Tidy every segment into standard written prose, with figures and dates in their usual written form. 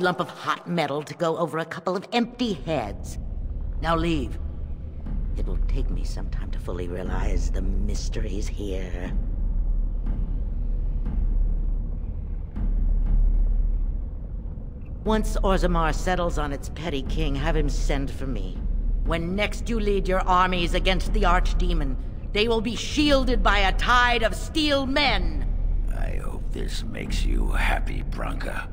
lump of hot metal to go over a couple of empty heads. Now leave. It will take me some time to fully realize the mysteries here. Once Orzammar settles on its petty king, have him send for me. When next you lead your armies against the archdemon, they will be shielded by a tide of steel men. I hope this makes you happy, Branka.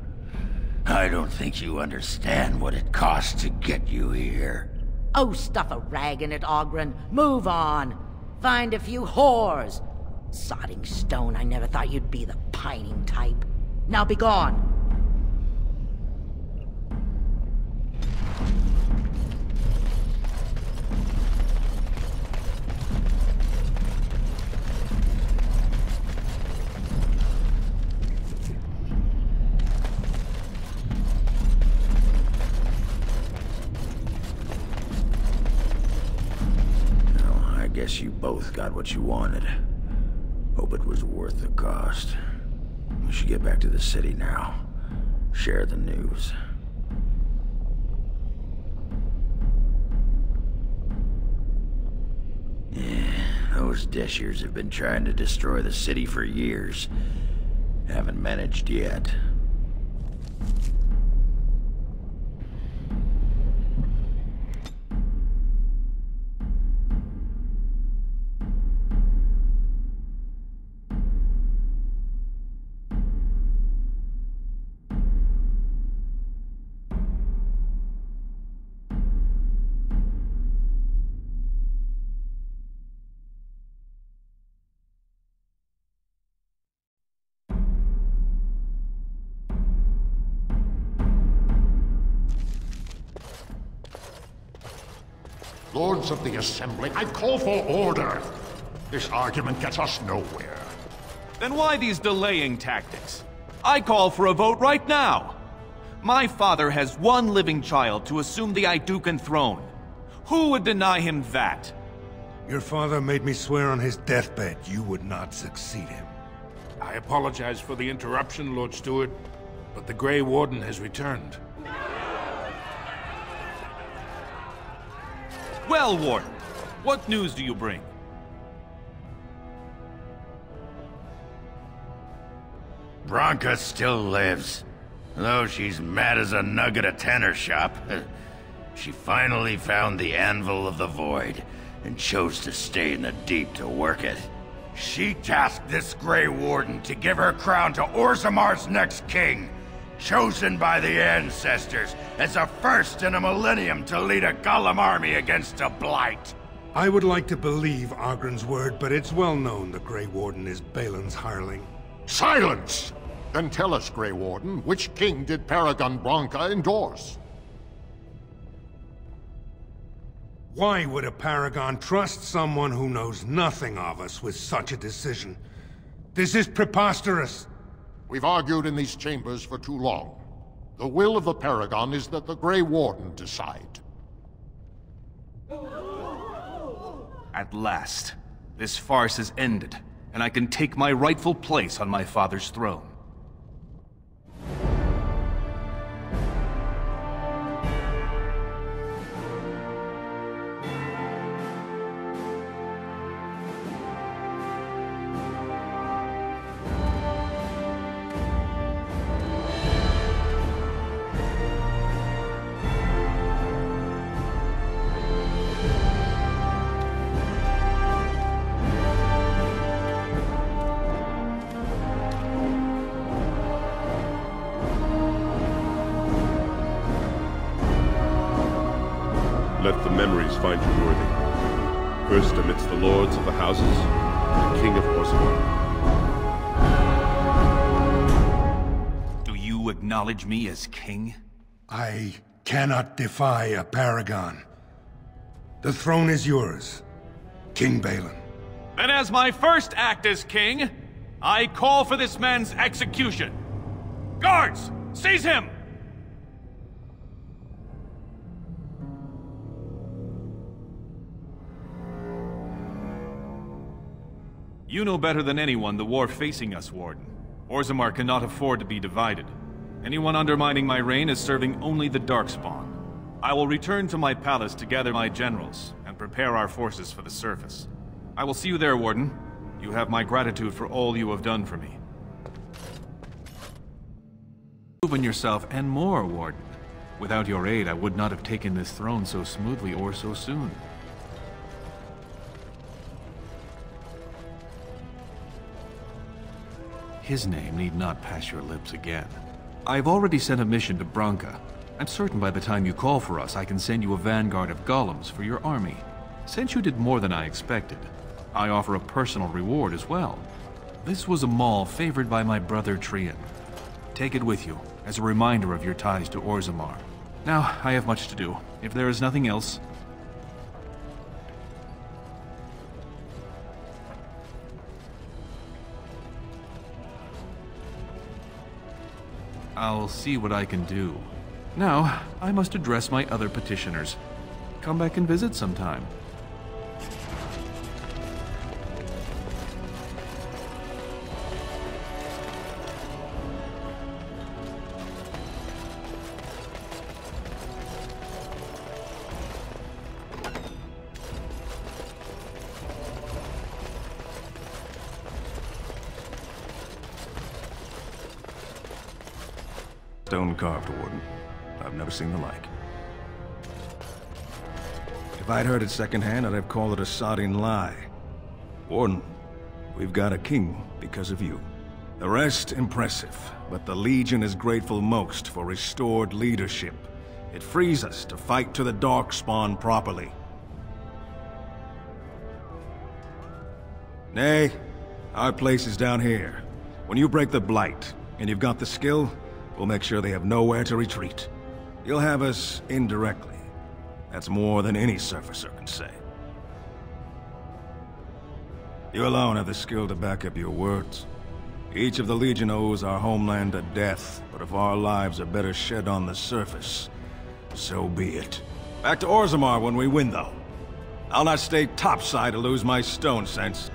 I don't think you understand what it costs to get you here. Oh, stuff a rag in it, Oghren. Move on. Find a few whores. Sodding stone, I never thought you'd be the pining type. Now be gone. Guess you both got what you wanted. Hope it was worth the cost. We should get back to the city now. Share the news. Yeah, those Deshirs have been trying to destroy the city for years. Haven't managed yet. Lords of the Assembly, I call for order. This argument gets us nowhere. Then why these delaying tactics? I call for a vote right now. My father has one living child to assume the Idukan throne. Who would deny him that? Your father made me swear on his deathbed you would not succeed him. I apologize for the interruption, Lord Steward, but the Grey Warden has returned. Well, Warden, what news do you bring? Branka still lives. Though she's mad as a nug at a tanner shop. She finally found the Anvil of the Void, and chose to stay in the Deep to work it. She tasked this Grey Warden to give her crown to Orzammar's next king, chosen by the ancestors as a first in a millennium to lead a Golem army against a blight. I would like to believe Ogren's word, but it's well known the Grey Warden is Bhelen's hireling. Silence! Then tell us, Grey Warden, which king did Paragon Branka endorse? Why would a Paragon trust someone who knows nothing of us with such a decision? This is preposterous! We've argued in these chambers for too long. The will of the Paragon is that the Grey Warden decide. At last, this farce is ended, and I can take my rightful place on my father's throne. Let the memories find you worthy. First amidst the lords of the houses, the King of Orzammar. Do you acknowledge me as king? I cannot defy a Paragon. The throne is yours, King Bhelen. Then as my first act as king, I call for this man's execution. Guards, seize him! You know better than anyone the war facing us, Warden. Orzammar cannot afford to be divided. Anyone undermining my reign is serving only the Darkspawn. I will return to my palace to gather my generals and prepare our forces for the surface. I will see you there, Warden. You have my gratitude for all you have done for me. Proven yourself and more, Warden. Without your aid, I would not have taken this throne so smoothly or so soon. His name need not pass your lips again. I've already sent a mission to Branka. I'm certain by the time you call for us, I can send you a vanguard of golems for your army. Since you did more than I expected, I offer a personal reward as well. This was a mall favored by my brother Trian. Take it with you, as a reminder of your ties to Orzammar. Now, I have much to do. If there is nothing else... I'll see what I can do. Now, I must address my other petitioners. Come back and visit sometime. Stone-carved, Warden. I've never seen the like. If I'd heard it secondhand, I'd have called it a sodding lie. Warden, we've got a king because of you. The rest, impressive, but the Legion is grateful most for restored leadership. It frees us to fight to the Darkspawn properly. Nay, our place is down here. When you break the Blight, and you've got the skill, we'll make sure they have nowhere to retreat. You'll have us indirectly. That's more than any surfacer can say. You alone have the skill to back up your words. Each of the Legion owes our homeland a death, but if our lives are better shed on the surface, so be it. Back to Orzammar when we win, though. I'll not stay topside to lose my stone sense.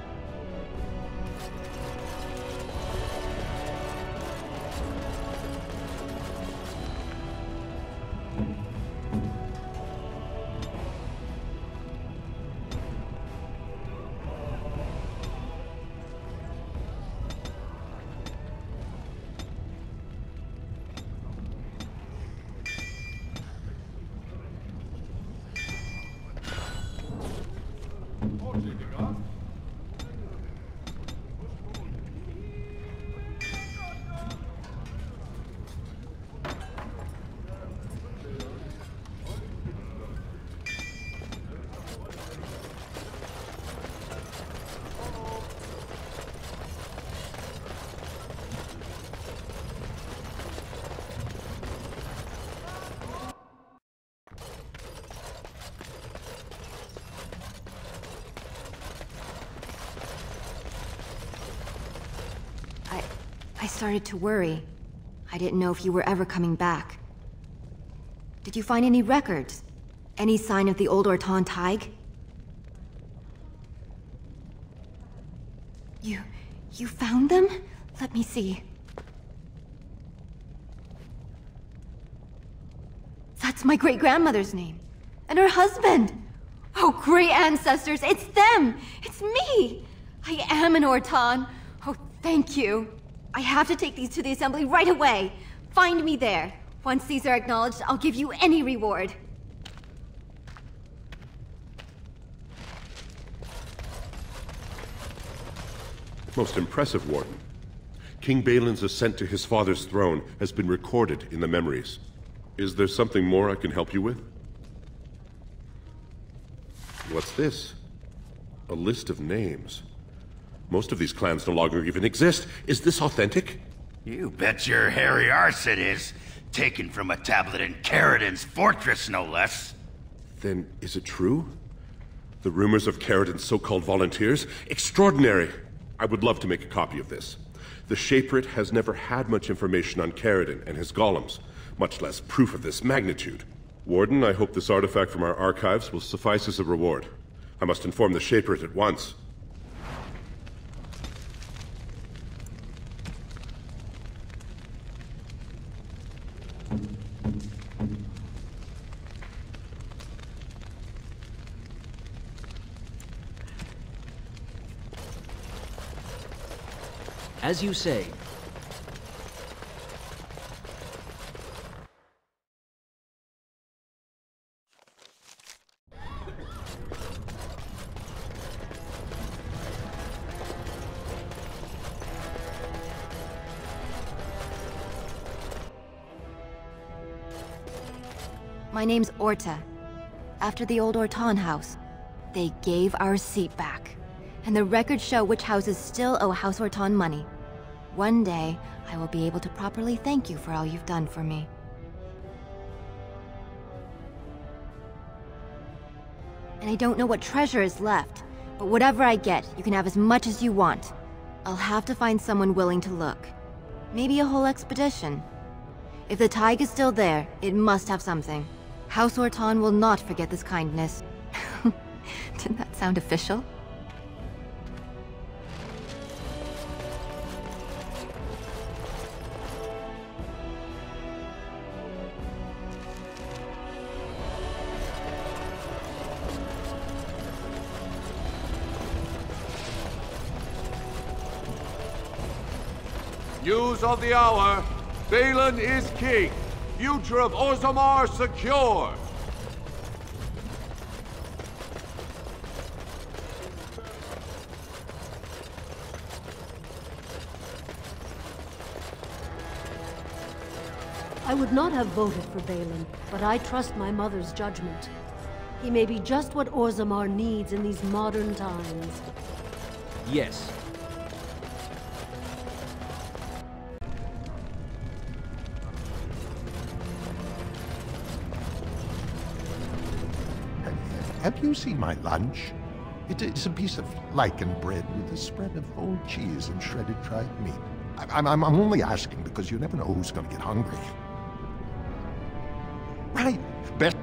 I started to worry. I didn't know if you were ever coming back. Did you find any records? Any sign of the old Orton Tig? You found them? Let me see. That's my great-grandmother's name. And her husband! Oh, great ancestors, it's them! It's me! I am an Orton. Oh, thank you. I have to take these to the assembly right away. Find me there. Once these are acknowledged, I'll give you any reward. Most impressive, Warden. King Behlen's ascent to his father's throne has been recorded in the memories. Is there something more I can help you with? What's this? A list of names. Most of these clans no longer even exist. Is this authentic? You bet your hairy arse it is. Taken from a tablet in Caridin's fortress, no less. Then is it true? The rumors of Caridin's so-called volunteers? Extraordinary! I would love to make a copy of this. The Shaperate has never had much information on Caridin and his golems, much less proof of this magnitude. Warden, I hope this artifact from our archives will suffice as a reward. I must inform the Shaperate at once. As you say. My name's Orta. After the old Ortan house, they gave our seat back. And the records show which houses still owe House Ortan money. One day, I will be able to properly thank you for all you've done for me. And I don't know what treasure is left, but whatever I get, you can have as much as you want. I'll have to find someone willing to look. Maybe a whole expedition. If the Tig is still there, it must have something. House Ortan will not forget this kindness. Didn't that sound official? News of the hour. Behlen is king. Future of Orzammar secure. I would not have voted for Behlen, but I trust my mother's judgment. He may be just what Orzammar needs in these modern times. Yes. Have you seen my lunch? It is a piece of lichen bread with a spread of old cheese and shredded dried meat. I'm only asking because you never know who's going to get hungry. Right, best.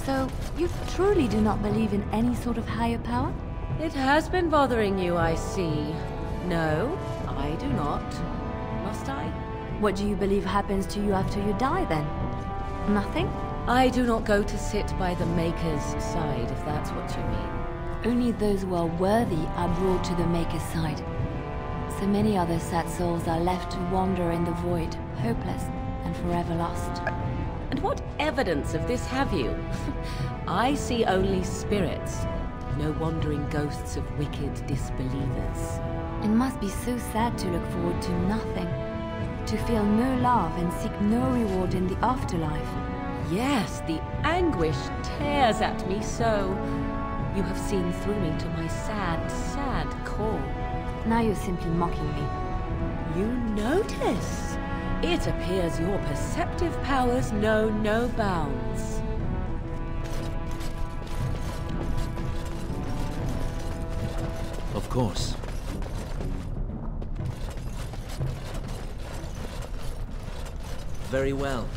So, you truly do not believe in any sort of higher power? It has been bothering you, I see. No, I do not. Must I? What do you believe happens to you after you die, then? Nothing? I do not go to sit by the Maker's side, if that's what you mean. Only those who are worthy are brought to the Maker's side. So many other sad souls are left to wander in the void, hopeless and forever lost. And what evidence of this have you? I see only spirits, no wandering ghosts of wicked disbelievers. It must be so sad to look forward to nothing, to feel no love and seek no reward in the afterlife. Yes, the anguish tears at me so. You have seen through me to my sad, sad core. Now you're simply mocking me. You notice? It appears your perceptive powers know no bounds. Of course. Very well.